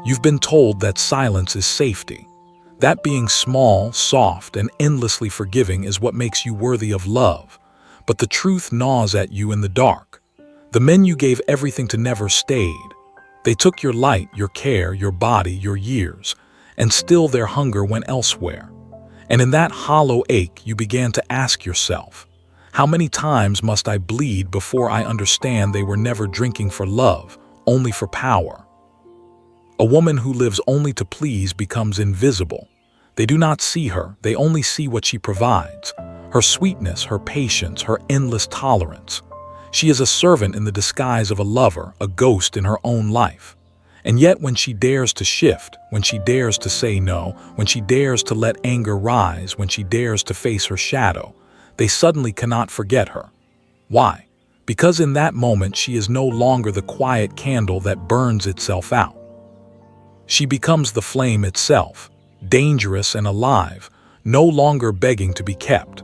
You've been told that silence is safety. That being small, soft, and endlessly forgiving is what makes you worthy of love. But the truth gnaws at you in the dark. The men you gave everything to never stayed. They took your light, your care, your body, your years, and still their hunger went elsewhere. And in that hollow ache, you began to ask yourself, how many times must I bleed before I understand they were never drinking for love, only for power? A woman who lives only to please becomes invisible. They do not see her, they only see what she provides. Her sweetness, her patience, her endless tolerance. She is a servant in the disguise of a lover, a ghost in her own life. And yet when she dares to shift, when she dares to say no, when she dares to let anger rise, when she dares to face her shadow, they suddenly cannot forget her. Why? Because in that moment she is no longer the quiet candle that burns itself out. She becomes the flame itself, dangerous and alive, no longer begging to be kept.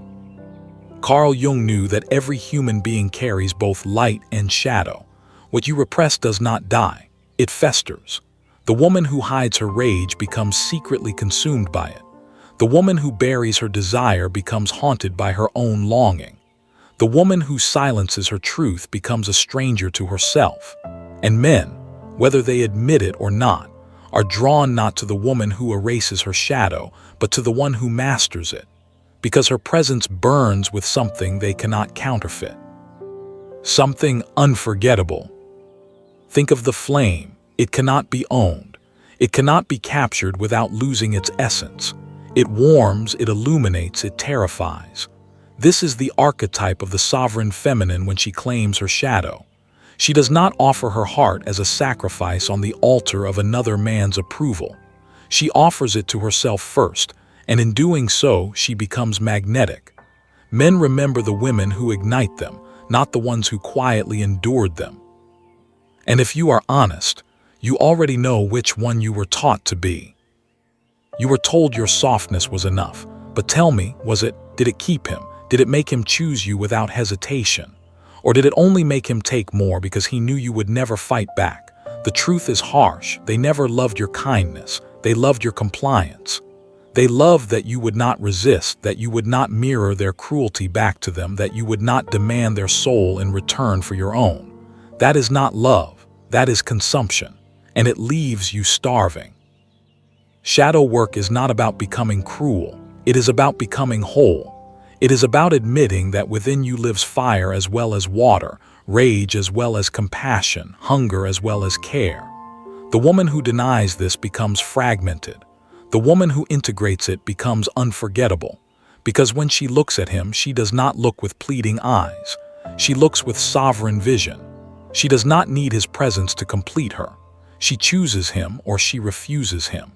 Carl Jung knew that every human being carries both light and shadow. What you repress does not die, it festers. The woman who hides her rage becomes secretly consumed by it. The woman who buries her desire becomes haunted by her own longing. The woman who silences her truth becomes a stranger to herself. And men, whether they admit it or not, are drawn not to the woman who erases her shadow, but to the one who masters it, because her presence burns with something they cannot counterfeit. Something unforgettable. Think of the flame. It cannot be owned. It cannot be captured without losing its essence. It warms, it illuminates, it terrifies. This is the archetype of the sovereign feminine when she claims her shadow. She does not offer her heart as a sacrifice on the altar of another man's approval. She offers it to herself first, and in doing so, she becomes magnetic. Men remember the women who ignite them, not the ones who quietly endured them. And if you are honest, you already know which one you were taught to be. You were told your softness was enough, but tell me, did it keep him? Did it make him choose you without hesitation? Or did it only make him take more because he knew you would never fight back? The truth is harsh. They never loved your kindness. They loved your compliance. They loved that you would not resist, that you would not mirror their cruelty back to them, that you would not demand their soul in return for your own. That is not love. That is consumption. And it leaves you starving. Shadow work is not about becoming cruel. It is about becoming whole. It is about admitting that within you lives fire as well as water, rage as well as compassion, hunger as well as care. The woman who denies this becomes fragmented. The woman who integrates it becomes unforgettable. Because when she looks at him, she does not look with pleading eyes. She looks with sovereign vision. She does not need his presence to complete her. She chooses him or she refuses him.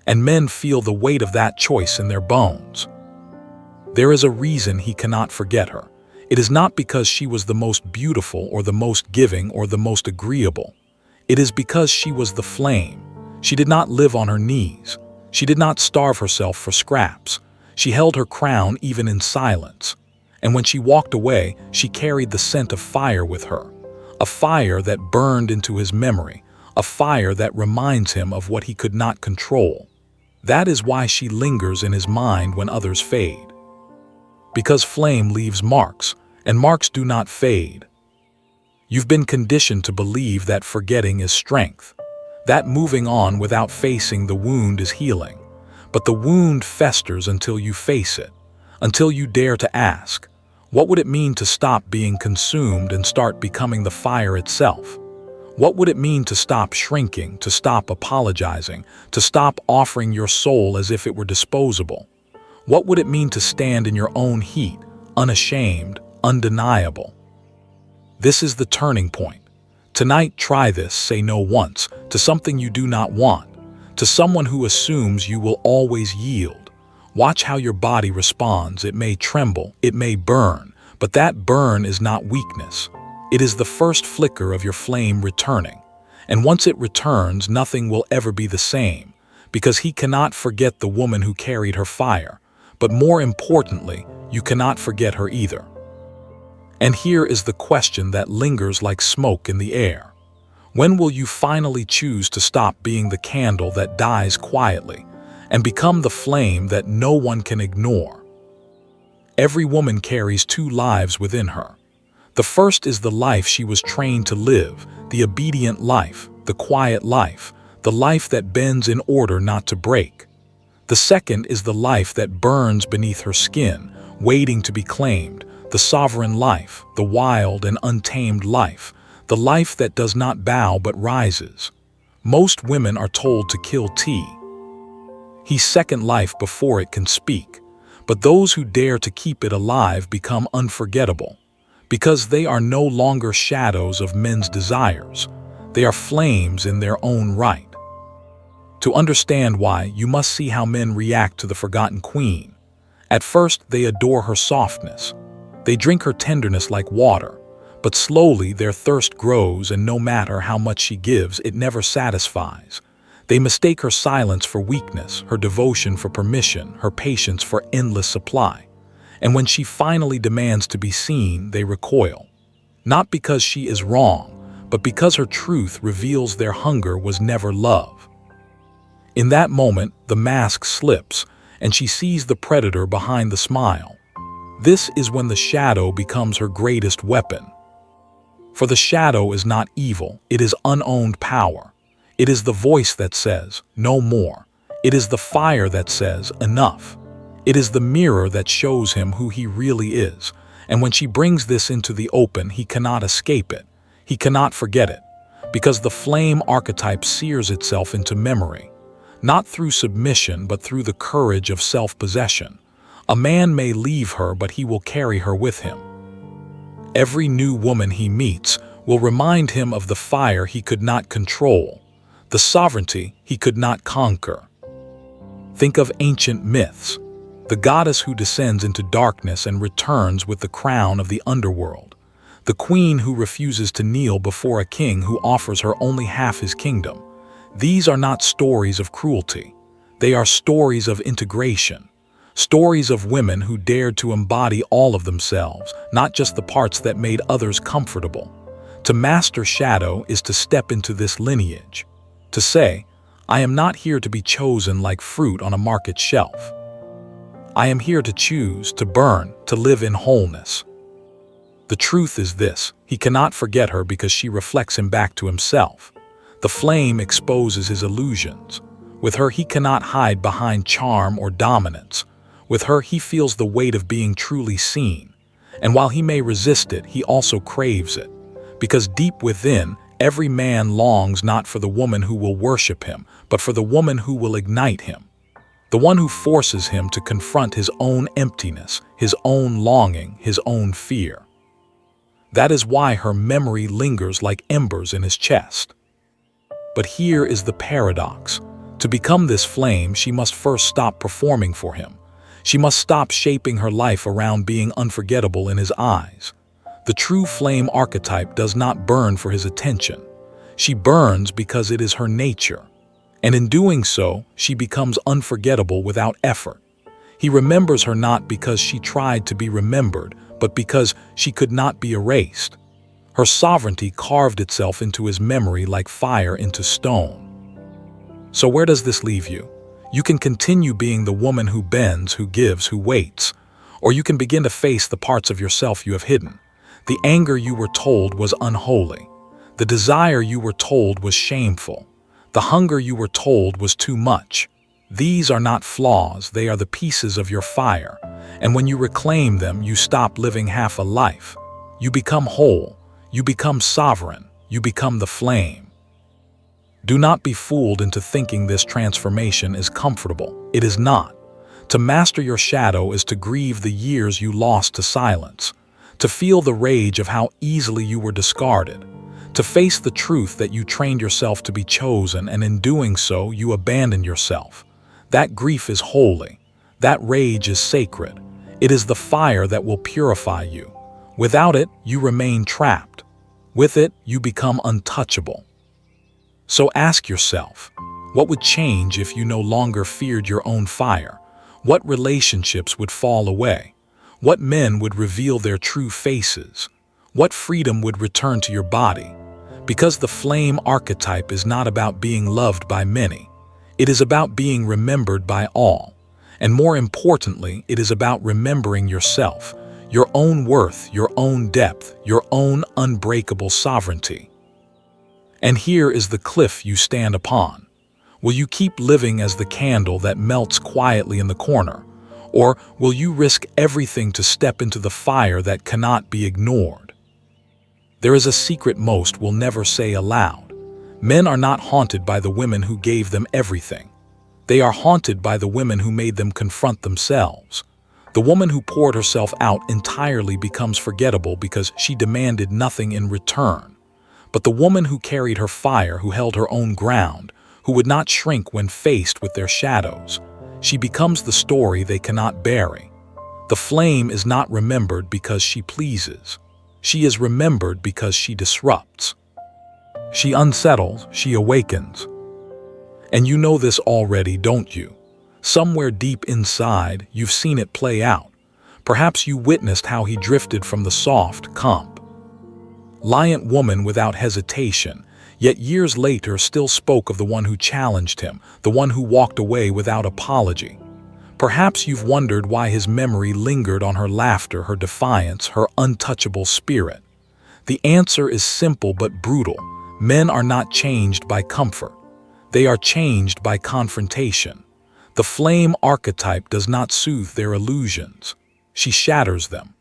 And men feel the weight of that choice in their bones. There is a reason he cannot forget her. It is not because she was the most beautiful or the most giving or the most agreeable. It is because she was the flame. She did not live on her knees. She did not starve herself for scraps. She held her crown even in silence. And when she walked away, she carried the scent of fire with her. A fire that burned into his memory. A fire that reminds him of what he could not control. That is why she lingers in his mind when others fade. Because flame leaves marks, and marks do not fade. You've been conditioned to believe that forgetting is strength, that moving on without facing the wound is healing. But the wound festers until you face it, until you dare to ask, what would it mean to stop being consumed and start becoming the fire itself? What would it mean to stop shrinking, to stop apologizing, to stop offering your soul as if it were disposable? What would it mean to stand in your own heat, unashamed, undeniable? This is the turning point. Tonight, try this, say no once, to something you do not want, to someone who assumes you will always yield. Watch how your body responds. It may tremble, it may burn, but that burn is not weakness. It is the first flicker of your flame returning. And once it returns, nothing will ever be the same, because he cannot forget the woman who carried her fire. But more importantly, you cannot forget her either. And here is the question that lingers like smoke in the air. When will you finally choose to stop being the candle that dies quietly and become the flame that no one can ignore? Every woman carries two lives within her. The first is the life she was trained to live, the obedient life, the quiet life, the life that bends in order not to break. The second is the life that burns beneath her skin, waiting to be claimed, the sovereign life, the wild and untamed life, the life that does not bow but rises. Most women are told to kill T's second life before it can speak, but those who dare to keep it alive become unforgettable, because they are no longer shadows of men's desires. They are flames in their own right. To understand why, you must see how men react to the forgotten queen. At first, they adore her softness. They drink her tenderness like water, but slowly their thirst grows, and no matter how much she gives, it never satisfies. They mistake her silence for weakness, her devotion for permission, her patience for endless supply. And when she finally demands to be seen, they recoil. Not because she is wrong, but because her truth reveals their hunger was never love. In that moment, the mask slips, and she sees the predator behind the smile. This is when the shadow becomes her greatest weapon. For the shadow is not evil, it is unowned power. It is the voice that says, "No more." It is the fire that says, "Enough." It is the mirror that shows him who he really is. And when she brings this into the open, he cannot escape it. He cannot forget it, because the flame archetype sears itself into memory. Not through submission, but through the courage of self-possession. A man may leave her, but he will carry her with him. Every new woman he meets will remind him of the fire he could not control, the sovereignty he could not conquer. Think of ancient myths. The goddess who descends into darkness and returns with the crown of the underworld. The queen who refuses to kneel before a king who offers her only half his kingdom. These are not stories of cruelty. They are stories of integration. Stories of women who dared to embody all of themselves, not just the parts that made others comfortable. To master shadow is to step into this lineage. To say, "I am not here to be chosen like fruit on a market shelf. I am here to choose, to burn, to live in wholeness." The truth is this: he cannot forget her because she reflects him back to himself. The flame exposes his illusions. With her, he cannot hide behind charm or dominance. With her, he feels the weight of being truly seen. And while he may resist it, he also craves it. Because deep within, every man longs not for the woman who will worship him, but for the woman who will ignite him. The one who forces him to confront his own emptiness, his own longing, his own fear. That is why her memory lingers like embers in his chest. But here is the paradox. To become this flame, she must first stop performing for him. She must stop shaping her life around being unforgettable in his eyes. The true flame archetype does not burn for his attention. She burns because it is her nature. And in doing so, she becomes unforgettable without effort. He remembers her not because she tried to be remembered, but because she could not be erased. Her sovereignty carved itself into his memory like fire into stone. So where does this leave you? You can continue being the woman who bends, who gives, who waits. Or you can begin to face the parts of yourself you have hidden. The anger you were told was unholy. The desire you were told was shameful. The hunger you were told was too much. These are not flaws, they are the pieces of your fire. And when you reclaim them, you stop living half a life. You become whole. You become sovereign. You become the flame. Do not be fooled into thinking this transformation is comfortable. It is not. To master your shadow is to grieve the years you lost to silence, to feel the rage of how easily you were discarded, to face the truth that you trained yourself to be chosen, and in doing so, you abandoned yourself. That grief is holy. That rage is sacred. It is the fire that will purify you. Without it, you remain trapped. With it, you become untouchable. So ask yourself, what would change if you no longer feared your own fire? What relationships would fall away? What men would reveal their true faces? What freedom would return to your body? Because the flame archetype is not about being loved by many. It is about being remembered by all. And more importantly, it is about remembering yourself, your own worth, your own depth, your own unbreakable sovereignty. And here is the cliff you stand upon. Will you keep living as the candle that melts quietly in the corner? Or will you risk everything to step into the fire that cannot be ignored? There is a secret most will never say aloud. Men are not haunted by the women who gave them everything. They are haunted by the women who made them confront themselves. The woman who poured herself out entirely becomes forgettable because she demanded nothing in return. But the woman who carried her fire, who held her own ground, who would not shrink when faced with their shadows, she becomes the story they cannot bury. The flame is not remembered because she pleases. She is remembered because she disrupts. She unsettles, she awakens. And you know this already, don't you? Somewhere deep inside, you've seen it play out. Perhaps you witnessed how he drifted from the soft, compliant woman without hesitation, yet years later still spoke of the one who challenged him, the one who walked away without apology. Perhaps you've wondered why his memory lingered on her laughter, her defiance, her untouchable spirit. The answer is simple but brutal. Men are not changed by comfort. They are changed by confrontation. The flame archetype does not soothe their illusions. She shatters them.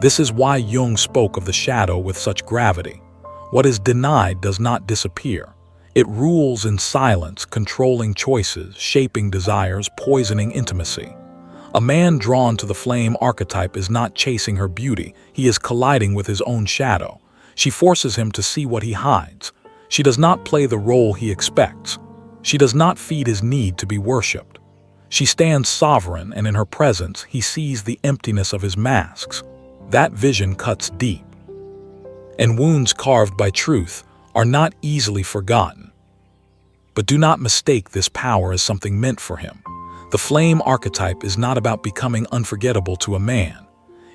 This is why Jung spoke of the shadow with such gravity. What is denied does not disappear. It rules in silence, controlling choices, shaping desires, poisoning intimacy. A man drawn to the flame archetype is not chasing her beauty. He is colliding with his own shadow. She forces him to see what he hides. She does not play the role he expects. She does not feed his need to be worshipped. She stands sovereign, and in her presence he sees the emptiness of his masks. That vision cuts deep. And wounds carved by truth are not easily forgotten. But do not mistake this power as something meant for him. The flame archetype is not about becoming unforgettable to a man.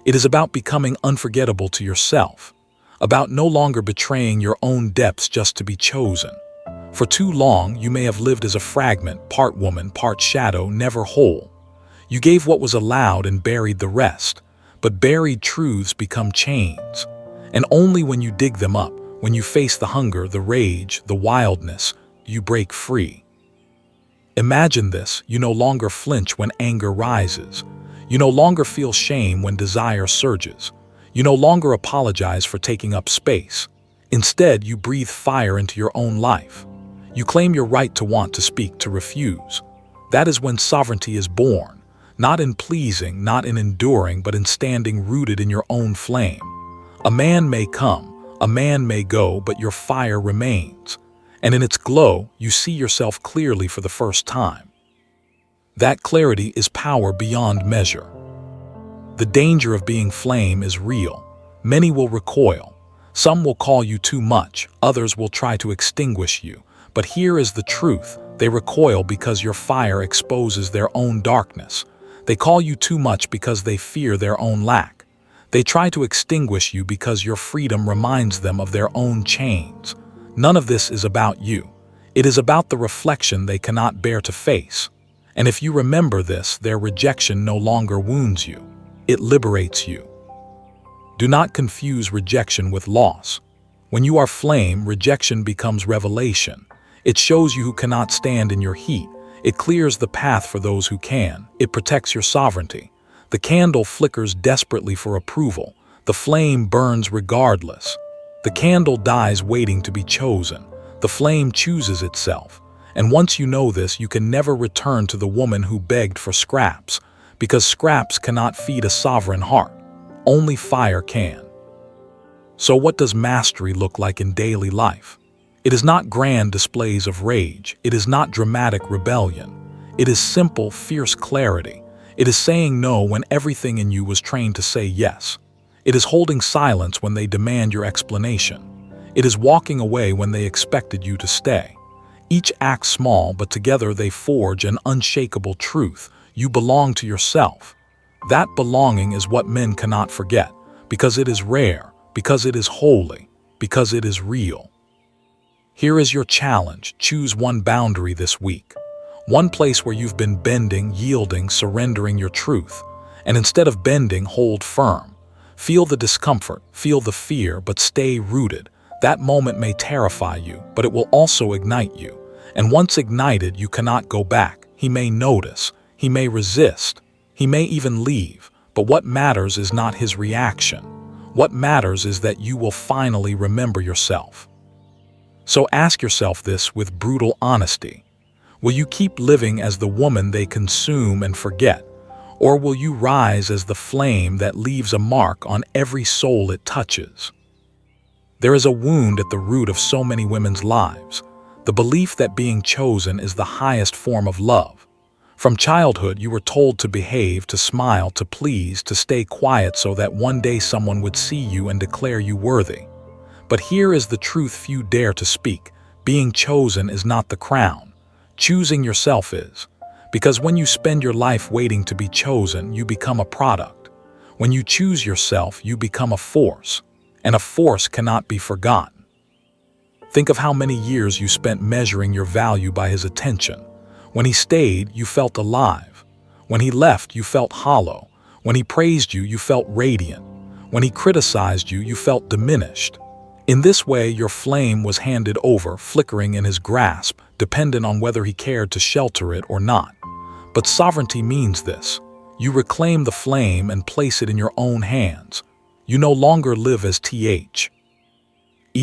It is about becoming unforgettable to yourself, about no longer betraying your own depths just to be chosen. For too long, you may have lived as a fragment, part woman, part shadow, never whole. You gave what was allowed and buried the rest, but buried truths become chains. And only when you dig them up, when you face the hunger, the rage, the wildness, you break free. Imagine this: you no longer flinch when anger rises. You no longer feel shame when desire surges. You no longer apologize for taking up space. Instead, you breathe fire into your own life. You claim your right to want, to speak, to refuse. That is when sovereignty is born, not in pleasing, not in enduring, but in standing rooted in your own flame. A man may come, a man may go, but your fire remains. And in its glow, you see yourself clearly for the first time. That clarity is power beyond measure. The danger of being flame is real. Many will recoil. Some will call you too much. Others will try to extinguish you. But here is the truth. They recoil because your fire exposes their own darkness. They call you too much because they fear their own lack. They try to extinguish you because your freedom reminds them of their own chains. None of this is about you. It is about the reflection they cannot bear to face. And if you remember this, their rejection no longer wounds you. It liberates you. Do not confuse rejection with loss. When you are flame, rejection becomes revelation. It shows you who cannot stand in your heat. It clears the path for those who can. It protects your sovereignty. The candle flickers desperately for approval. The flame burns regardless. The candle dies waiting to be chosen. The flame chooses itself. And once you know this, you can never return to the woman who begged for scraps, because scraps cannot feed a sovereign heart. Only fire can. So what does mastery look like in daily life? It is not grand displays of rage. It is not dramatic rebellion. It is simple, fierce clarity. It is saying no when everything in you was trained to say yes. It is holding silence when they demand your explanation. It is walking away when they expected you to stay. Each act small, but together they forge an unshakable truth. You belong to yourself. That belonging is what men cannot forget, because it is rare, because it is holy. because it is real. Here is your challenge. Choose one boundary this week. One place where you've been bending, yielding, surrendering your truth. And instead of bending, hold firm. Feel the discomfort, feel the fear, but stay rooted. That moment may terrify you, but it will also ignite you. And once ignited, you cannot go back. He may notice, he may resist, he may even leave. But what matters is not his reaction. What matters is that you will finally remember yourself. So ask yourself this with brutal honesty. Will you keep living as the woman they consume and forget? Or will you rise as the flame that leaves a mark on every soul it touches? There is a wound at the root of so many women's lives, the belief that being chosen is the highest form of love. From childhood, you were told to behave, to smile, to please, to stay quiet so that one day someone would see you and declare you worthy. But here is the truth few dare to speak. Being chosen is not the crown. Choosing yourself is. Because when you spend your life waiting to be chosen, you become a product. When you choose yourself, you become a force. And a force cannot be forgotten. Think of how many years you spent measuring your value by his attention. When he stayed, you felt alive. When he left, you felt hollow. When he praised you, you felt radiant. When he criticized you, you felt diminished. In this way, your flame was handed over, flickering in his grasp, dependent on whether he cared to shelter it or not. But sovereignty means this. You reclaim the flame and place it in your own hands. You no longer live as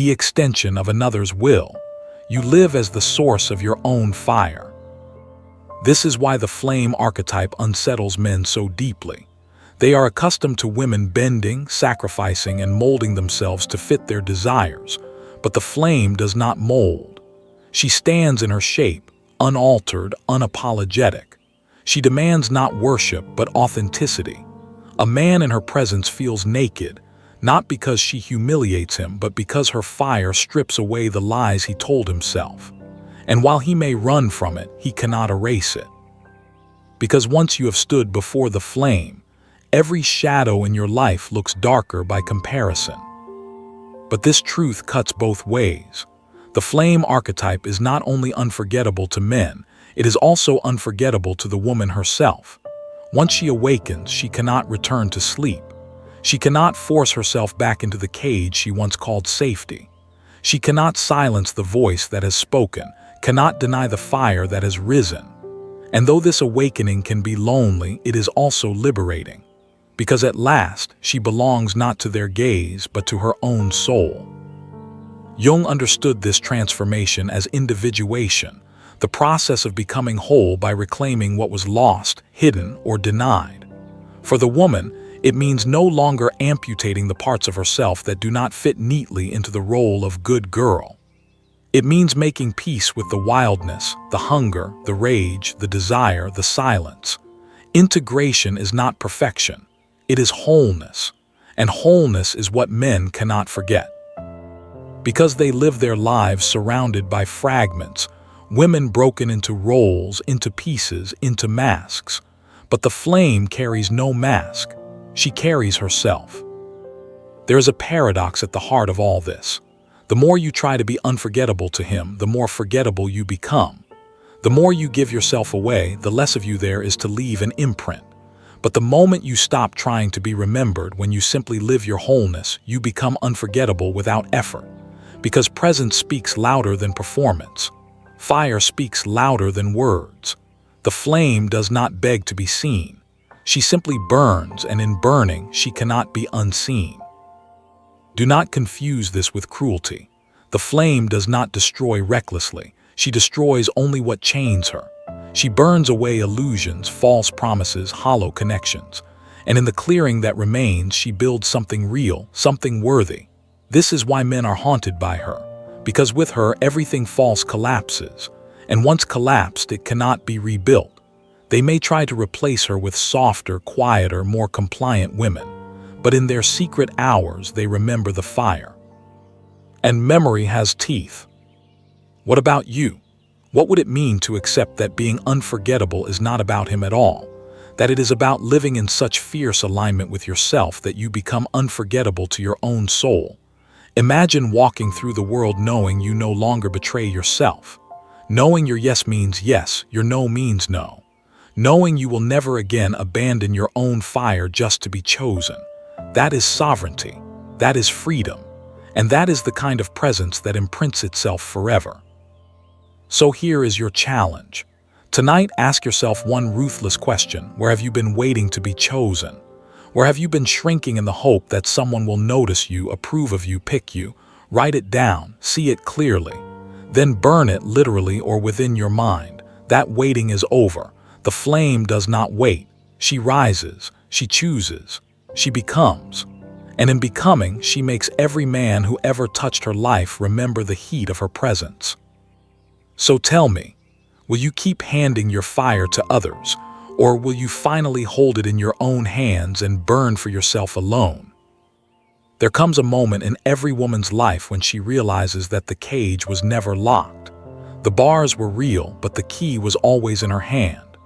extension of another's will. You live as the source of your own fire. This is why the flame archetype unsettles men so deeply. They are accustomed to women bending, sacrificing, and molding themselves to fit their desires. But the flame does not mold. She stands in her shape, unaltered, unapologetic. She demands not worship, but authenticity. A man in her presence feels naked, not because she humiliates him, but because her fire strips away the lies he told himself. And while he may run from it, he cannot erase it. Because once you have stood before the flame, every shadow in your life looks darker by comparison. But this truth cuts both ways. The flame archetype is not only unforgettable to men, it is also unforgettable to the woman herself. Once she awakens, she cannot return to sleep. She cannot force herself back into the cage she once called safety. She cannot silence the voice that has spoken, cannot deny the fire that has risen. And though this awakening can be lonely, it is also liberating. Because at last, she belongs not to their gaze, but to her own soul. Jung understood this transformation as individuation, the process of becoming whole by reclaiming what was lost, hidden, or denied. For the woman, it means no longer amputating the parts of herself that do not fit neatly into the role of good girl. It means making peace with the wildness, the hunger, the rage, the desire, the silence. Integration is not perfection. It is wholeness. And wholeness is what men cannot forget. Because they live their lives surrounded by fragments, women broken into roles, into pieces, into masks. But the flame carries no mask. She carries herself. There is a paradox at the heart of all this. The more you try to be unforgettable to him, the more forgettable you become. The more you give yourself away, the less of you there is to leave an imprint. But the moment you stop trying to be remembered, when you simply live your wholeness, you become unforgettable without effort. Because presence speaks louder than performance. Fire speaks louder than words. The flame does not beg to be seen. She simply burns, and in burning, she cannot be unseen. Do not confuse this with cruelty. The flame does not destroy recklessly. She destroys only what chains her. She burns away illusions, false promises, hollow connections. And in the clearing that remains, she builds something real, something worthy. This is why men are haunted by her. Because with her, everything false collapses. And once collapsed, it cannot be rebuilt. They may try to replace her with softer, quieter, more compliant women. But in their secret hours, they remember the fire. And memory has teeth. What about you? What would it mean to accept that being unforgettable is not about him at all? That it is about living in such fierce alignment with yourself that you become unforgettable to your own soul? Imagine walking through the world knowing you no longer betray yourself. Knowing your yes means yes, your no means no. Knowing you will never again abandon your own fire just to be chosen. That is sovereignty. That is freedom. And that is the kind of presence that imprints itself forever. So here is your challenge. Tonight, ask yourself one ruthless question. Where have you been waiting to be chosen? Where have you been shrinking in the hope that someone will notice you, approve of you, pick you? Write it down, see it clearly. Then burn it literally or within your mind. That waiting is over. The flame does not wait. She rises, she chooses, she becomes. And in becoming, she makes every man who ever touched her life remember the heat of her presence. So tell me, will you keep handing your fire to others, or will you finally hold it in your own hands and burn for yourself alone? There comes a moment in every woman's life when she realizes that the cage was never locked. The bars were real, but the key was always in her hand.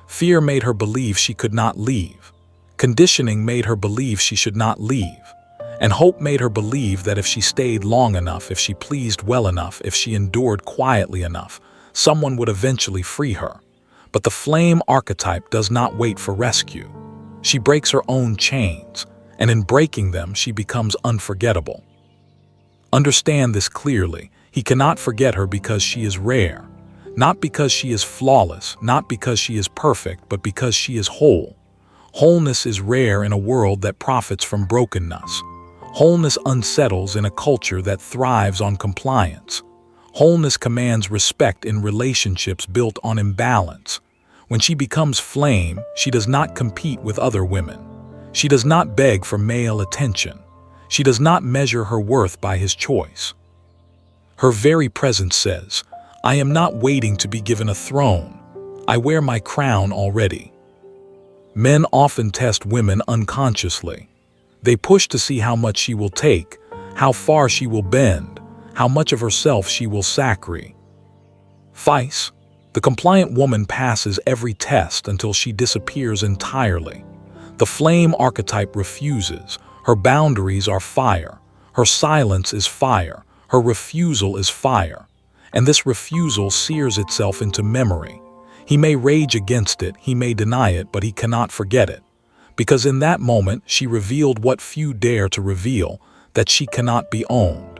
Fear made her believe she could not leave. Conditioning made her believe she should not leave. And hope made her believe that if she stayed long enough, if she pleased well enough, if she endured quietly enough, someone would eventually free her. But the flame archetype does not wait for rescue. She breaks her own chains, and in breaking them, she becomes unforgettable. Understand this clearly. He cannot forget her because she is rare. Not because she is flawless, not because she is perfect, but because she is whole. Wholeness is rare in a world that profits from brokenness. Wholeness unsettles in a culture that thrives on compliance. Wholeness commands respect in relationships built on imbalance. When she becomes flame, she does not compete with other women. She does not beg for male attention. She does not measure her worth by his choice. Her very presence says, I am not waiting to be given a throne. I wear my crown already. Men often test women unconsciously. They push to see how much she will take, how far she will bend, how much of herself she will sacrifice. The compliant woman passes every test until she disappears entirely. The flame archetype refuses. Her boundaries are fire. Her silence is fire. Her refusal is fire. And this refusal sears itself into memory. He may rage against it, he may deny it, but he cannot forget it. Because in that moment, she revealed what few dare to reveal, that she cannot be owned.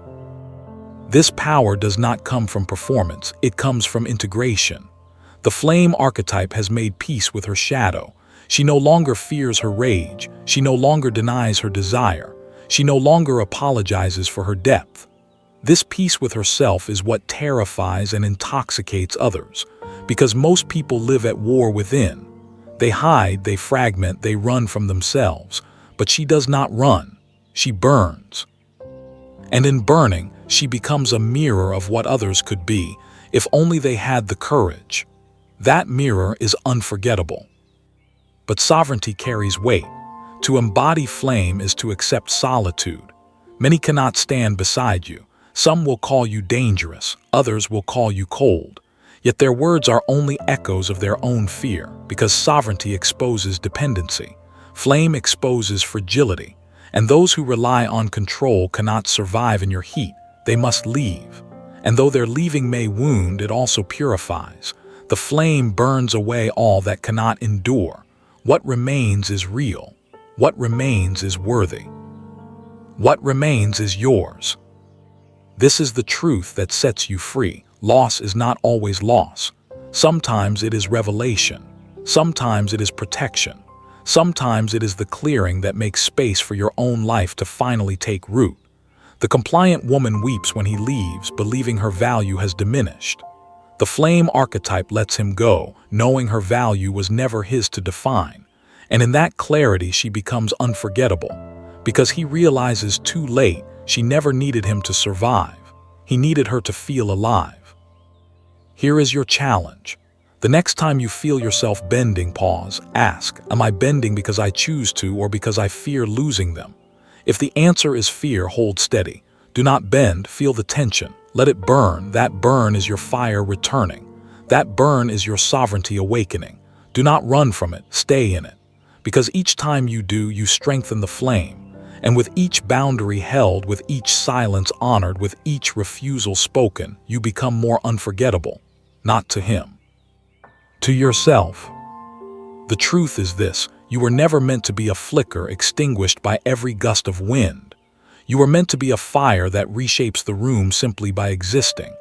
This power does not come from performance, it comes from integration. The flame archetype has made peace with her shadow. She no longer fears her rage, she no longer denies her desire, she no longer apologizes for her depth. This peace with herself is what terrifies and intoxicates others, because most people live at war within. They hide, they fragment, they run from themselves, but she does not run, she burns. And in burning, she becomes a mirror of what others could be, if only they had the courage. That mirror is unforgettable. But sovereignty carries weight. To embody flame is to accept solitude. Many cannot stand beside you. Some will call you dangerous, others will call you cold. Yet their words are only echoes of their own fear, because sovereignty exposes dependency. Flame exposes fragility, and those who rely on control cannot survive in your heat. They must leave. And though their leaving may wound, it also purifies. The flame burns away all that cannot endure. What remains is real. What remains is worthy. What remains is yours. This is the truth that sets you free. Loss is not always loss. Sometimes it is revelation. Sometimes it is protection. Sometimes it is the clearing that makes space for your own life to finally take root. The compliant woman weeps when he leaves, believing her value has diminished. The flame archetype lets him go, knowing her value was never his to define. And in that clarity, she becomes unforgettable, because he realizes too late she never needed him to survive. He needed her to feel alive. Here is your challenge. The next time you feel yourself bending, pause. Ask, am I bending because I choose to or because I fear losing them? If the answer is fear, hold steady. Do not bend, feel the tension. Let it burn. That burn is your fire returning. That burn is your sovereignty awakening. Do not run from it, stay in it. Because each time you do, you strengthen the flame. And with each boundary held, with each silence honored, with each refusal spoken, you become more unforgettable, not to him, to yourself. The truth is this: you were never meant to be a flicker extinguished by every gust of wind. You were meant to be a fire that reshapes the room simply by existing.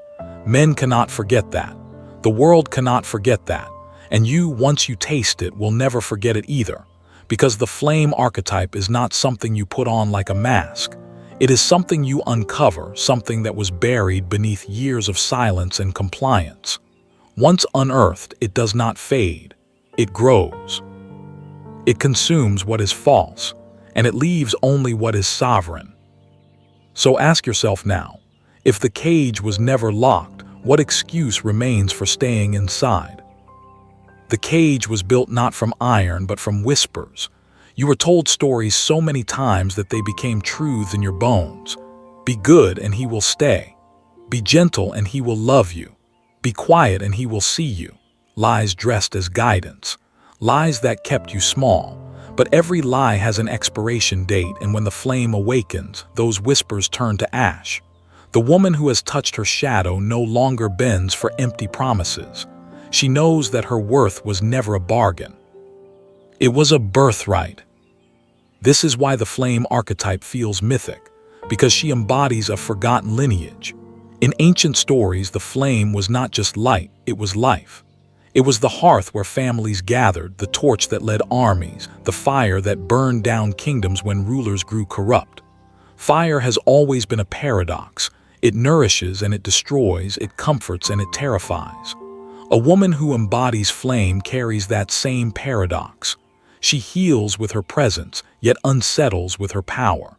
Men cannot forget that. The world cannot forget that. And you, once you taste it, will never forget it either. Because the flame archetype is not something you put on like a mask. It is something you uncover, something that was buried beneath years of silence and compliance. Once unearthed, it does not fade. It grows. It consumes what is false, and it leaves only what is sovereign. So ask yourself now, if the cage was never locked, what excuse remains for staying inside? The cage was built not from iron but from whispers. You were told stories so many times that they became truths in your bones. Be good and he will stay. Be gentle and he will love you. Be quiet and he will see you. Lies dressed as guidance. Lies that kept you small. But every lie has an expiration date, and when the flame awakens, those whispers turn to ash. The woman who has touched her shadow no longer bends for empty promises. She knows that her worth was never a bargain. It was a birthright. This is why the flame archetype feels mythic, because she embodies a forgotten lineage. In ancient stories, the flame was not just light, it was life. It was the hearth where families gathered, the torch that led armies, the fire that burned down kingdoms when rulers grew corrupt. Fire has always been a paradox. It nourishes and it destroys, it comforts and it terrifies. A woman who embodies flame carries that same paradox. She heals with her presence, yet unsettles with her power.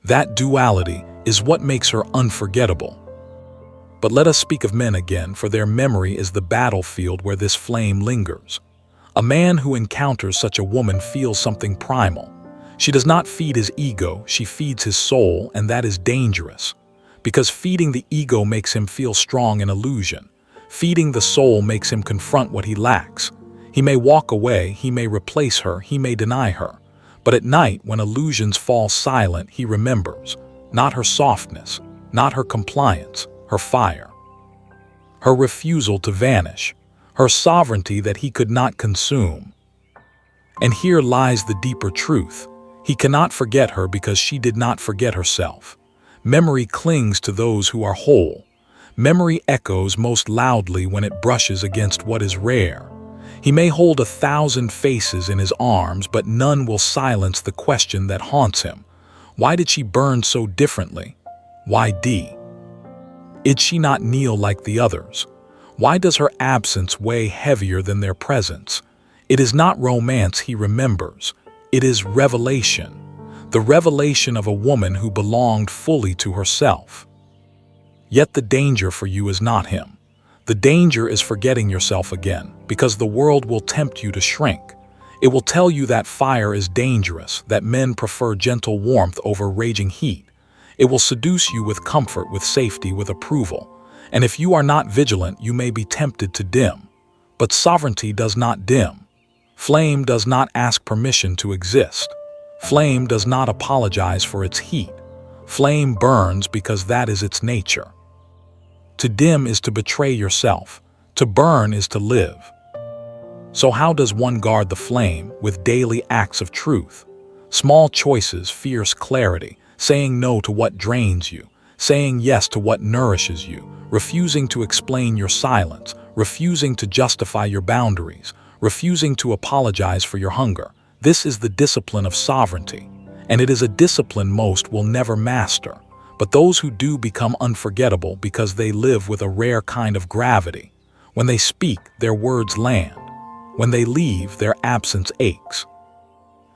That duality is what makes her unforgettable. But let us speak of men again, for their memory is the battlefield where this flame lingers. A man who encounters such a woman feels something primal. She does not feed his ego, she feeds his soul, and that is dangerous. Because feeding the ego makes him feel strong in illusion. Feeding the soul makes him confront what he lacks. He may walk away, he may replace her, he may deny her. But at night, when illusions fall silent, he remembers. Not her softness, not her compliance, her fire. Her refusal to vanish. Her sovereignty that he could not consume. And here lies the deeper truth. He cannot forget her because she did not forget herself. Memory clings to those who are whole. Memory echoes most loudly when it brushes against what is rare. He may hold 1,000 faces in his arms, but none will silence the question that haunts him. Why did she burn so differently? Why D? Did she not kneel like the others? Why does her absence weigh heavier than their presence? It is not romance he remembers. It is revelation. The revelation of a woman who belonged fully to herself. Yet the danger for you is not him. The danger is forgetting yourself again, because the world will tempt you to shrink. It will tell you that fire is dangerous, that men prefer gentle warmth over raging heat. It will seduce you with comfort, with safety, with approval. And if you are not vigilant, you may be tempted to dim. But sovereignty does not dim. Flame does not ask permission to exist. Flame does not apologize for its heat. Flame burns because that is its nature. To dim is to betray yourself. To burn is to live. So how does one guard the flame? With daily acts of truth. Small choices, fierce clarity, saying no to what drains you, saying yes to what nourishes you, refusing to explain your silence, refusing to justify your boundaries, refusing to apologize for your hunger. This is the discipline of sovereignty, and it is a discipline most will never master. But those who do become unforgettable because they live with a rare kind of gravity. When they speak, their words land. When they leave, their absence aches.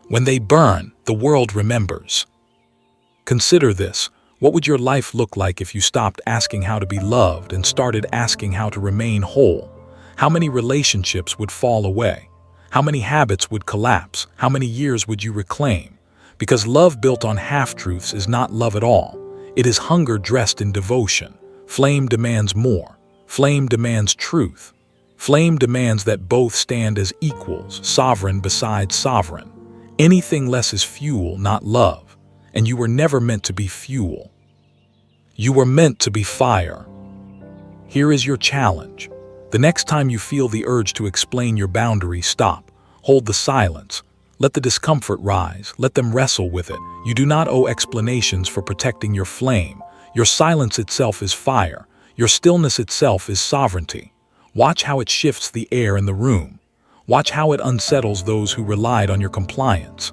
When they burn, the world remembers. Consider this. What would your life look like if you stopped asking how to be loved and started asking how to remain whole? How many relationships would fall away? How many habits would collapse? How many years would you reclaim? Because love built on half-truths is not love at all. It is hunger dressed in devotion. Flame demands more. Flame demands truth. Flame demands that both stand as equals, sovereign beside sovereign. Anything less is fuel, not love. and you were never meant to be fuel. You were meant to be fire. Here is your challenge. The next time you feel the urge to explain your boundary, stop. Hold the silence. Let the discomfort rise. Let them wrestle with it. You do not owe explanations for protecting your flame. Your silence itself is fire. Your stillness itself is sovereignty. Watch how it shifts the air in the room. Watch how it unsettles those who relied on your compliance.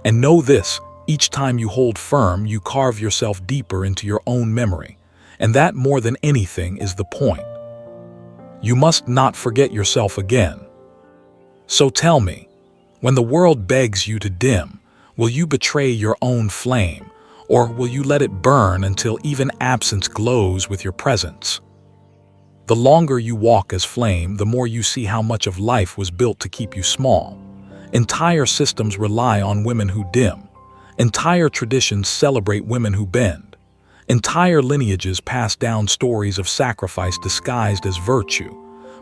And know this, each time you hold firm, you carve yourself deeper into your own memory. And that, more than anything, is the point. You must not forget yourself again. So tell me, when the world begs you to dim, will you betray your own flame, or will you let it burn until even absence glows with your presence? The longer you walk as flame, the more you see how much of life was built to keep you small. Entire systems rely on women who dim. Entire traditions celebrate women who bend. Entire lineages pass down stories of sacrifice disguised as virtue.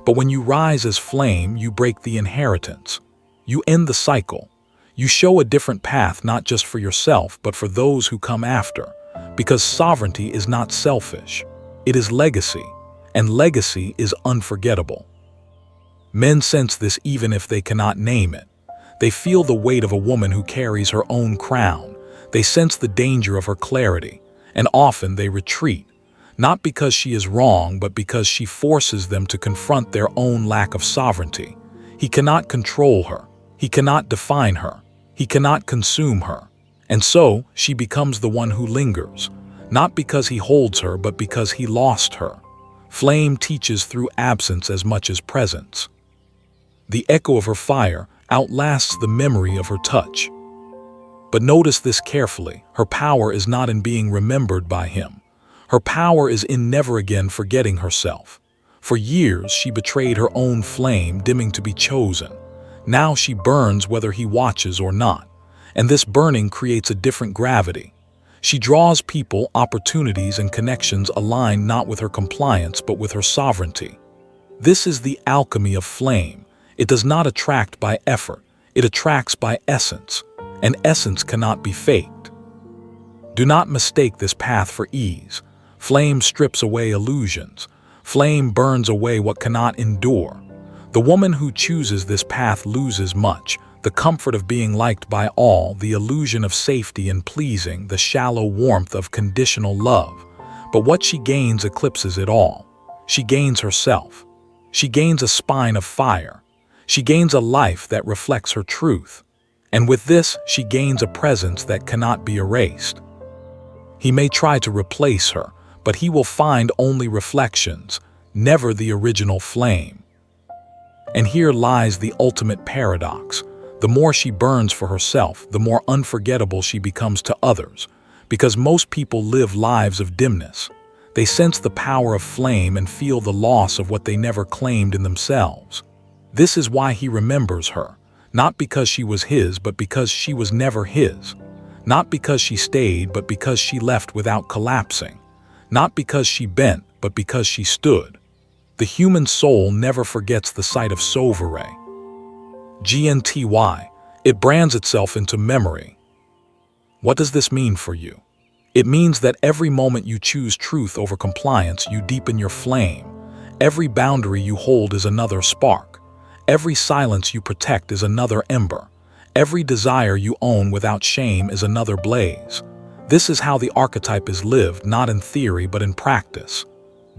But when you rise as flame, you break the inheritance. You end the cycle. You show a different path, not just for yourself, but for those who come after. Because sovereignty is not selfish. It is legacy. And legacy is unforgettable. Men sense this even if they cannot name it. They feel the weight of a woman who carries her own crown. They sense the danger of her clarity. And often they retreat. Not because she is wrong, but because she forces them to confront their own lack of sovereignty. He cannot control her. He cannot define her. He cannot consume her. And so, she becomes the one who lingers. Not because he holds her, but because he lost her. Flame teaches through absence as much as presence. The echo of her fire outlasts the memory of her touch. But notice this carefully. Her power is not in being remembered by him. Her power is in never again forgetting herself. For years, she betrayed her own flame, dimming to be chosen. Now she burns whether he watches or not. And this burning creates a different gravity. She draws people, opportunities, and connections aligned not with her compliance, but with her sovereignty. This is the alchemy of flame. It does not attract by effort. It attracts by essence. And essence cannot be faked. Do not mistake this path for ease. Flame strips away illusions. Flame burns away what cannot endure. The woman who chooses this path loses much. The comfort of being liked by all, the illusion of safety and pleasing, the shallow warmth of conditional love. But what she gains eclipses it all. She gains herself. She gains a spine of fire. She gains a life that reflects her truth. And with this, she gains a presence that cannot be erased. He may try to replace her, but he will find only reflections, never the original flame. And here lies the ultimate paradox. The more she burns for herself, the more unforgettable she becomes to others, because most people live lives of dimness. They sense the power of flame and feel the loss of what they never claimed in themselves. This is why he remembers her, not because she was his, but because she was never his. Not because she stayed, but because she left without collapsing. Not because she bent, but because she stood. The human soul never forgets the sight of Sauveur. GNTY. It brands itself into memory. What does this mean for you? It means that every moment you choose truth over compliance, you deepen your flame. Every boundary you hold is another spark. Every silence you protect is another ember. Every desire you own without shame is another blaze. This is how the archetype is lived, not in theory but in practice.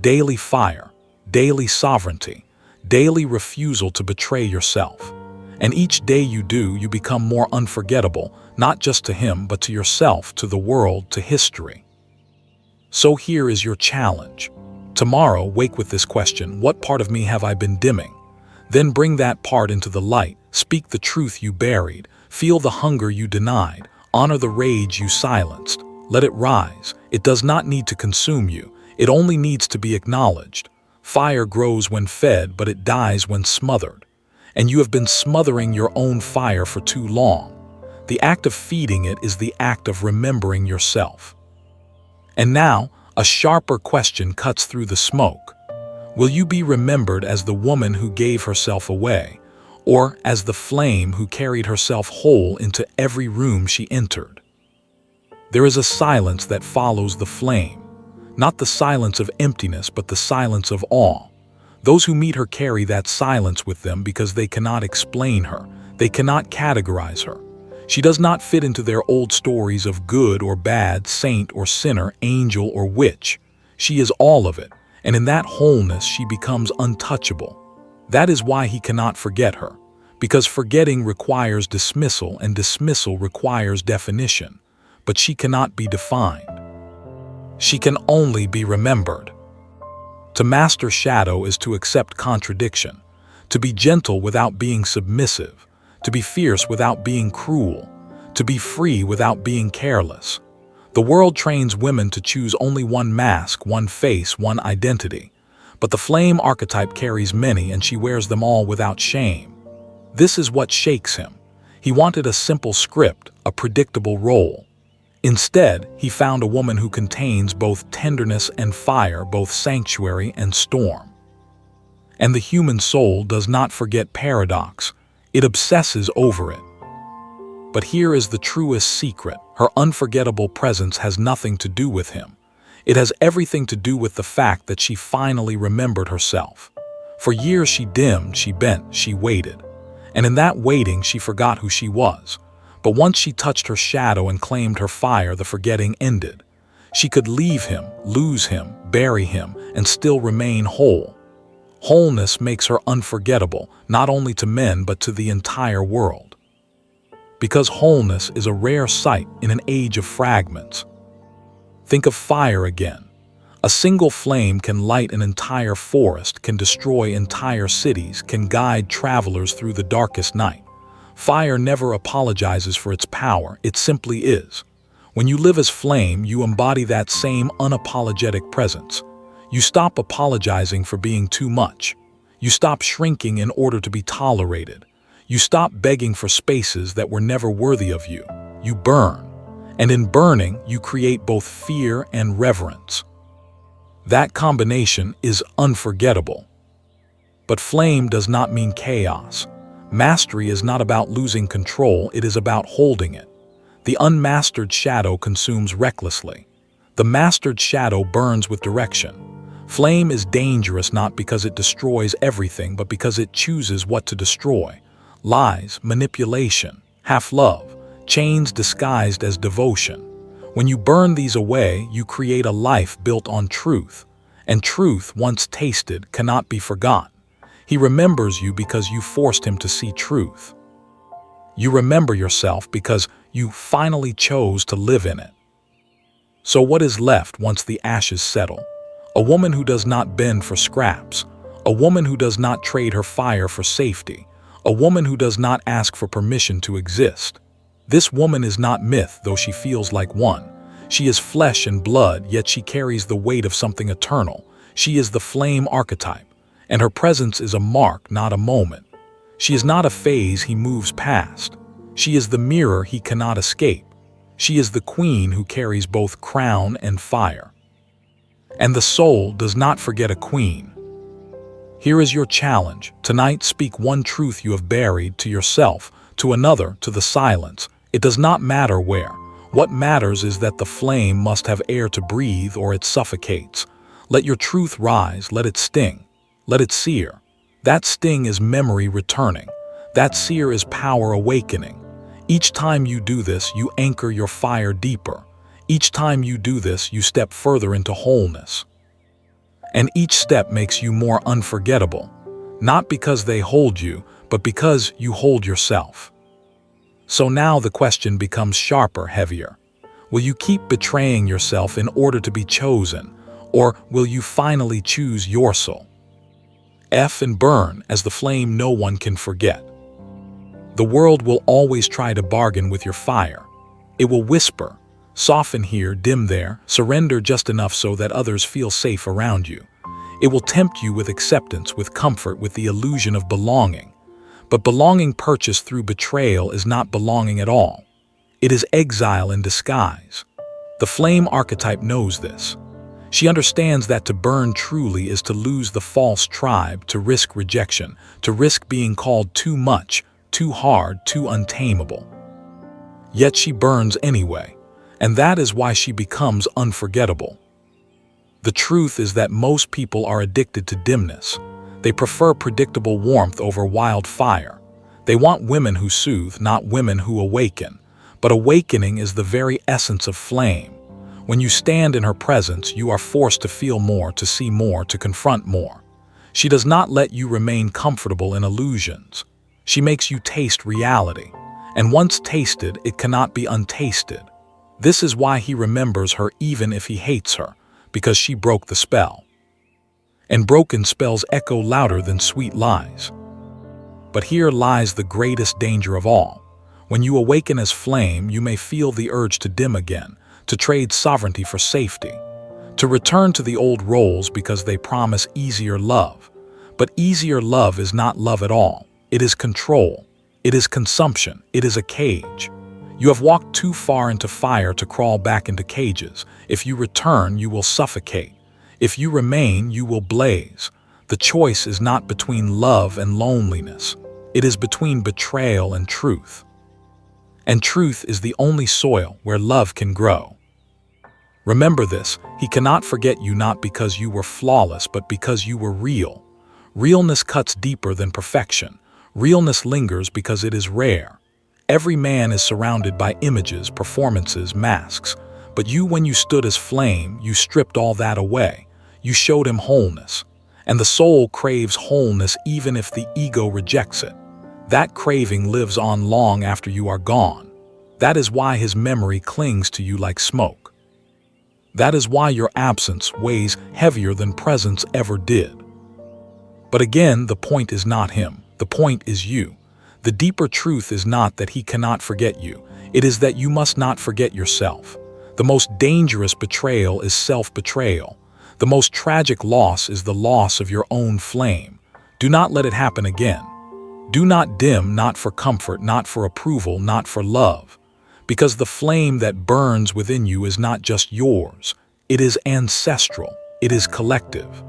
Daily fire, daily sovereignty, daily refusal to betray yourself. And each day you do, you become more unforgettable, not just to him, but to yourself, to the world, to history. So here is your challenge. Tomorrow, wake with this question: what part of me have I been dimming? Then bring that part into the light. Speak the truth you buried. Feel the hunger you denied. Honor the rage you silenced. Let it rise. It does not need to consume you. It only needs to be acknowledged. Fire grows when fed, but it dies when smothered. And you have been smothering your own fire for too long. The act of feeding it is the act of remembering yourself. And now, a sharper question cuts through the smoke. Will you be remembered as the woman who gave herself away, or as the flame who carried herself whole into every room she entered? There is a silence that follows the flame, not the silence of emptiness, but the silence of awe. Those who meet her carry that silence with them because they cannot explain her, they cannot categorize her. She does not fit into their old stories of good or bad, saint or sinner, angel or witch. She is all of it, and in that wholeness she becomes untouchable. That is why he cannot forget her, because forgetting requires dismissal and dismissal requires definition, but she cannot be defined. She can only be remembered. To master shadow is to accept contradiction, to be gentle without being submissive, to be fierce without being cruel, to be free without being careless. The world trains women to choose only one mask, one face, one identity. But the flame archetype carries many, and she wears them all without shame. This is what shakes him. He wanted a simple script, a predictable role. Instead, he found a woman who contains both tenderness and fire, both sanctuary and storm. And the human soul does not forget paradox. It obsesses over it. But here is the truest secret. Her unforgettable presence has nothing to do with him. It has everything to do with the fact that she finally remembered herself. For years she dimmed, she bent, she waited. And in that waiting she forgot who she was. But once she touched her shadow and claimed her fire, the forgetting ended. She could leave him, lose him, bury him, and still remain whole. Wholeness makes her unforgettable, not only to men but to the entire world. Because wholeness is a rare sight in an age of fragments. Think of fire again. A single flame can light an entire forest, can destroy entire cities, can guide travelers through the darkest night. Fire never apologizes for its power, it simply is. When you live as flame, you embody that same unapologetic presence. You stop apologizing for being too much. You stop shrinking in order to be tolerated. You stop begging for spaces that were never worthy of you. You burn. And in burning, you create both fear and reverence. That combination is unforgettable. But flame does not mean chaos. Mastery is not about losing control, it is about holding it. The unmastered shadow consumes recklessly. The mastered shadow burns with direction. Flame is dangerous not because it destroys everything, but because it chooses what to destroy. Lies, manipulation, half-love, chains disguised as devotion. When you burn these away, you create a life built on truth. And truth, once tasted, cannot be forgotten. He remembers you because you forced him to see truth. You remember yourself because you finally chose to live in it. So what is left once the ashes settle? A woman who does not bend for scraps. A woman who does not trade her fire for safety. A woman who does not ask for permission to exist. This woman is not myth, though she feels like one. She is flesh and blood, yet she carries the weight of something eternal. She is the flame archetype. And her presence is a mark, not a moment. She is not a phase he moves past. She is the mirror he cannot escape. She is the queen who carries both crown and fire. And the soul does not forget a queen. Here is your challenge. Tonight, speak one truth you have buried, to yourself, to another, to the silence. It does not matter where. What matters is that the flame must have air to breathe or it suffocates. Let your truth rise, let it sting. Let it sear. That sting is memory returning. That sear is power awakening. Each time you do this, you anchor your fire deeper. Each time you do this, you step further into wholeness. And each step makes you more unforgettable, not because they hold you, but because you hold yourself. So now the question becomes sharper, heavier. Will you keep betraying yourself in order to be chosen, or will you finally choose your soul? F and burn as the flame no one can forget. The world will always try to bargain with your fire. It will whisper, soften here, dim there, surrender just enough so that others feel safe around you. It will tempt you with acceptance, with comfort, with the illusion of belonging. But belonging purchased through betrayal is not belonging at all. It is exile in disguise. The flame archetype knows this. She understands that to burn truly is to lose the false tribe, to risk rejection, to risk being called too much, too hard, too untamable. Yet she burns anyway. And that is why she becomes unforgettable. The truth is that most people are addicted to dimness. They prefer predictable warmth over wild fire. They want women who soothe, not women who awaken. But awakening is the very essence of flame. When you stand in her presence, you are forced to feel more, to see more, to confront more. She does not let you remain comfortable in illusions. She makes you taste reality. And once tasted, it cannot be untasted. This is why he remembers her even if he hates her, because she broke the spell. And broken spells echo louder than sweet lies. But here lies the greatest danger of all. When you awaken as flame, you may feel the urge to dim again, to trade sovereignty for safety, to return to the old roles because they promise easier love. But easier love is not love at all. It is control. It is consumption. It is a cage. You have walked too far into fire to crawl back into cages. If you return, you will suffocate. If you remain, you will blaze. The choice is not between love and loneliness. It is between betrayal and truth. And truth is the only soil where love can grow. Remember this, he cannot forget you not because you were flawless, but because you were real. Realness cuts deeper than perfection. Realness lingers because it is rare. Every man is surrounded by images, performances, masks. But you, when you stood as flame, you stripped all that away. You showed him wholeness. And the soul craves wholeness even if the ego rejects it. That craving lives on long after you are gone. That is why his memory clings to you like smoke. That is why your absence weighs heavier than presence ever did. But again, the point is not him. The point is you. The deeper truth is not that he cannot forget you. It is that you must not forget yourself. The most dangerous betrayal is self-betrayal. The most tragic loss is the loss of your own flame. Do not let it happen again. Do not dim, not for comfort, not for approval, not for love. Because the flame that burns within you is not just yours. It is ancestral. It is collective.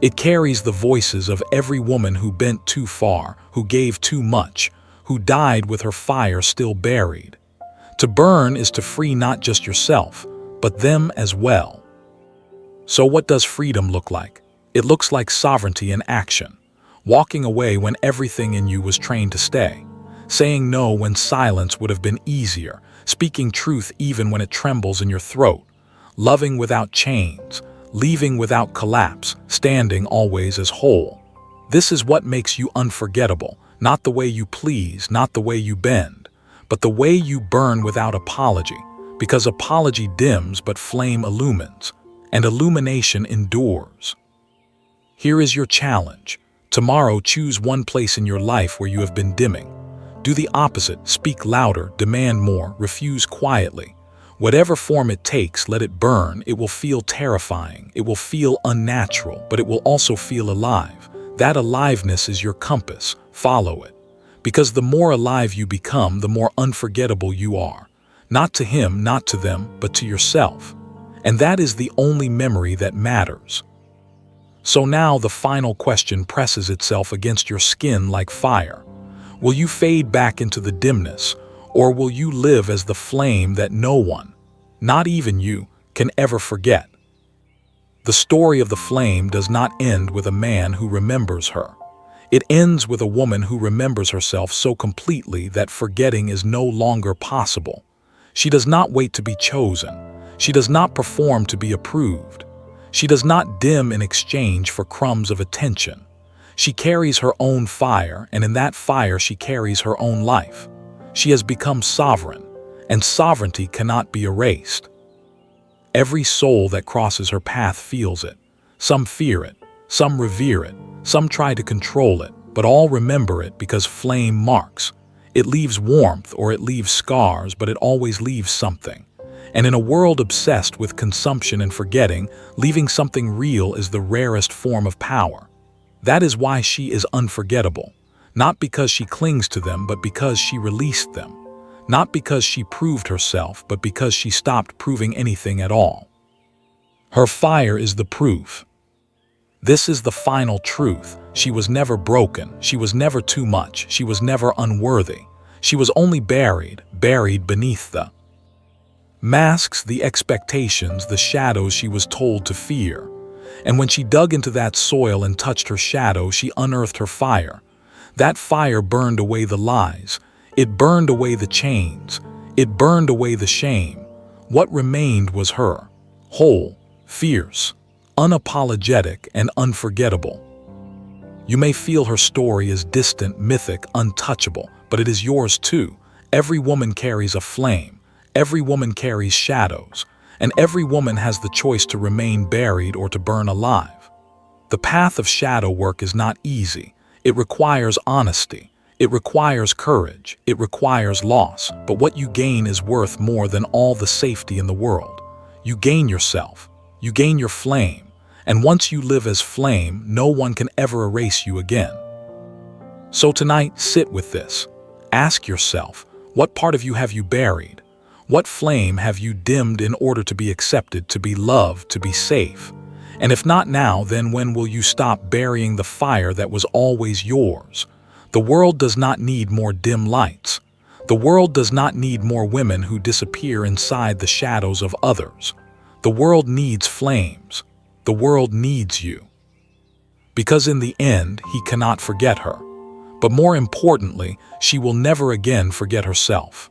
It carries the voices of every woman who bent too far, who gave too much, who died with her fire still buried. To burn is to free not just yourself, but them as well. So what does freedom look like? It looks like sovereignty in action. Walking away when everything in you was trained to stay. Saying no when silence would have been easier. Speaking truth even when it trembles in your throat. Loving without chains. Leaving without collapse, standing always as whole. This is what makes you unforgettable, not the way you please, not the way you bend, but the way you burn without apology, because apology dims but flame illumines, and illumination endures. Here is your challenge. Tomorrow, choose one place in your life where you have been dimming. Do the opposite, speak louder, demand more, refuse quietly. Whatever form it takes, let it burn. It will feel terrifying. It will feel unnatural, but it will also feel alive. That aliveness is your compass. Follow it. Because the more alive you become, the more unforgettable you are. Not to him, not to them, but to yourself. And that is the only memory that matters. So now the final question presses itself against your skin like fire. Will you fade back into the dimness? Or will you live as the flame that no one, not even you, can ever forget? The story of the flame does not end with a man who remembers her. It ends with a woman who remembers herself so completely that forgetting is no longer possible. She does not wait to be chosen. She does not perform to be approved. She does not dim in exchange for crumbs of attention. She carries her own fire, and in that fire she carries her own life. She has become sovereign, and sovereignty cannot be erased. Every soul that crosses her path feels it. Some fear it, some revere it, some try to control it, but all remember it because flame marks. It leaves warmth or it leaves scars, but it always leaves something. And in a world obsessed with consumption and forgetting, leaving something real is the rarest form of power. That is why she is unforgettable. Not because she clings to them, but because she released them. Not because she proved herself, but because she stopped proving anything at all. Her fire is the proof. This is the final truth. She was never broken. She was never too much. She was never unworthy. She was only buried beneath the Masks the expectations, the shadows she was told to fear. And when she dug into that soil and touched her shadow, she unearthed her fire. That fire burned away the lies. It burned away the chains. It burned away the shame. What remained was her, whole, fierce, unapologetic, and unforgettable. You may feel her story is distant, mythic, untouchable, but it is yours too. Every woman carries a flame. Every woman carries shadows. And every woman has the choice to remain buried or to burn alive. The path of shadow work is not easy. It requires honesty. It requires courage. It requires loss. But what you gain is worth more than all the safety in the world. You gain yourself. You gain your flame. And once you live as flame, no one can ever erase you again. So tonight, sit with this. Ask yourself, what part of you have you buried? What flame have you dimmed in order to be accepted, to be loved, to be safe? And if not now, then when will you stop burying the fire that was always yours? The world does not need more dim lights. The world does not need more women who disappear inside the shadows of others. The world needs flames. The world needs you. Because in the end, he cannot forget her. But more importantly, she will never again forget herself.